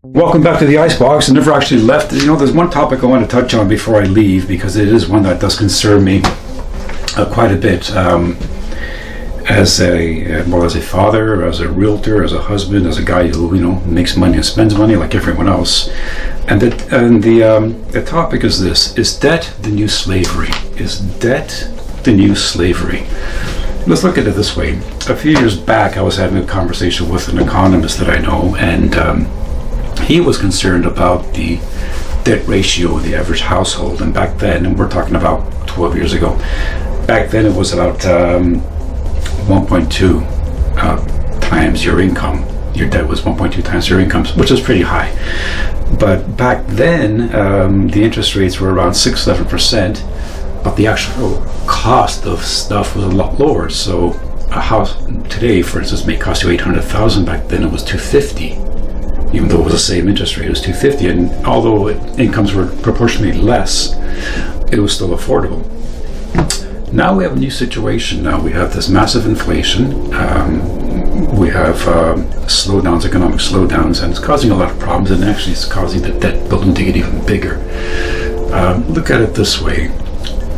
Welcome back to the Icebox. I never actually left. There's one topic I want to touch on before I leave, because it is one that does concern me quite a bit. As a father, as a realtor, as a husband, as a guy who makes money and spends money like everyone else. And the topic is this: is debt the new slavery? Is debt the new slavery? Let's look at it this way. A few years back, I was having a conversation with an economist that I know, and he was concerned about the debt ratio of the average household. And back then, and we're talking about 12 years ago, back then it was about 1.2 times your income. Your debt was 1.2 times your income, which is pretty high. But back then, the interest rates were around 6-7%, but the actual cost of stuff was a lot lower. So a house today, for instance, may cost you $800,000. Back then it was $250,000. Even though it was the same interest rate, it was $250,000, and although incomes were proportionally less, it was still affordable. Now we have a new situation. Now we have this massive inflation. We have slowdowns, economic slowdowns, and it's causing a lot of problems, and actually it's causing the debt building to get even bigger. Look at it this way.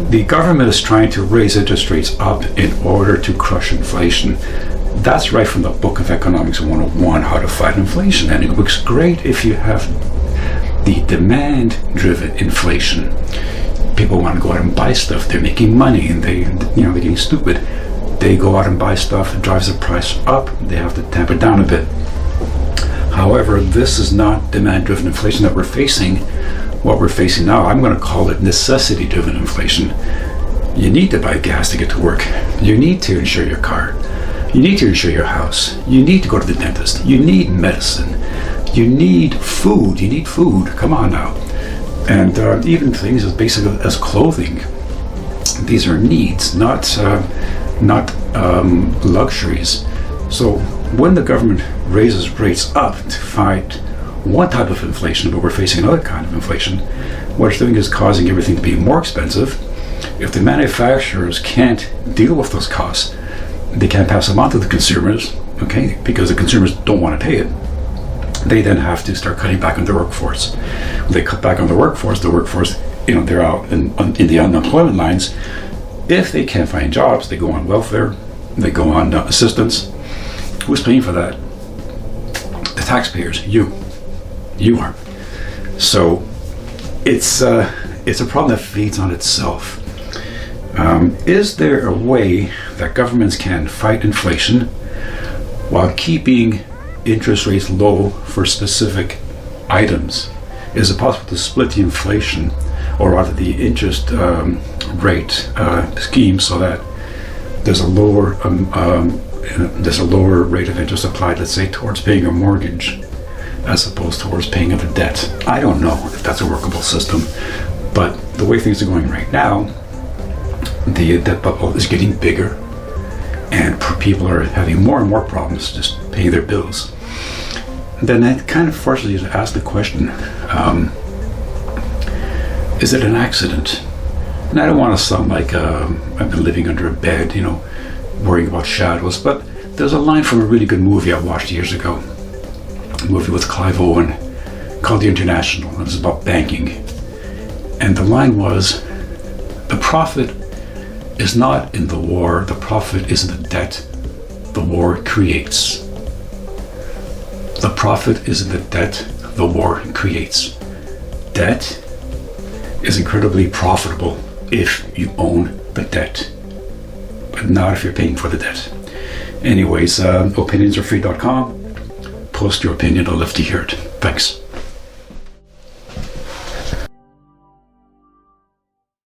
The government is trying to raise interest rates up in order to crush inflation. That's right from the book of Economics 101, How to Fight Inflation. And it works great if you have the demand-driven inflation. People want to go out and buy stuff. They're making money, and they're getting stupid. They go out and buy stuff. It drives the price up. They have to tamp it down a bit. However, this is not demand-driven inflation that we're facing. What we're facing now, I'm going to call it necessity-driven inflation. You need to buy gas to get to work. You need to insure your car. You need to insure your house. You need to go to the dentist. You need medicine. You need food. You need food. Come on now. And even things as basic as clothing. These are needs, not luxuries. So when the government raises rates up to fight one type of inflation, but we're facing another kind of inflation, what it's doing is causing everything to be more expensive. If the manufacturers can't deal with those costs, they can't pass them on to the consumers, okay, because the consumers don't want to pay it. They then have to start cutting back on their workforce. When they cut back on the workforce, they're out in the unemployment lines. If they can't find jobs, they go on welfare, they go on assistance. Who's paying for that? The taxpayers, you are. So it's a problem that feeds on itself. Is there a way that governments can fight inflation while keeping interest rates low for specific items? Is it possible to split the inflation, or rather the interest rate scheme, so that there's a lower rate of interest applied, let's say, towards paying a mortgage, as opposed towards paying other debt? I don't know if that's a workable system, but the way things are going right now, the debt bubble is getting bigger, and people are having more and more problems just paying their bills. Then that kind of forces you to ask the question, is it an accident? And I don't want to sound like I've been living under a bed, worrying about shadows, but there's a line from a really good movie I watched years ago, a movie with Clive Owen called The International. It was about banking. And the line was, the profit is not in the war, the profit is in the debt the war creates. The profit is in the debt the war creates. Debt is incredibly profitable if you own the debt, but not if you're paying for the debt. Anyways, opinionsarefree.com. Post your opinion. I'd love to hear it. Thanks.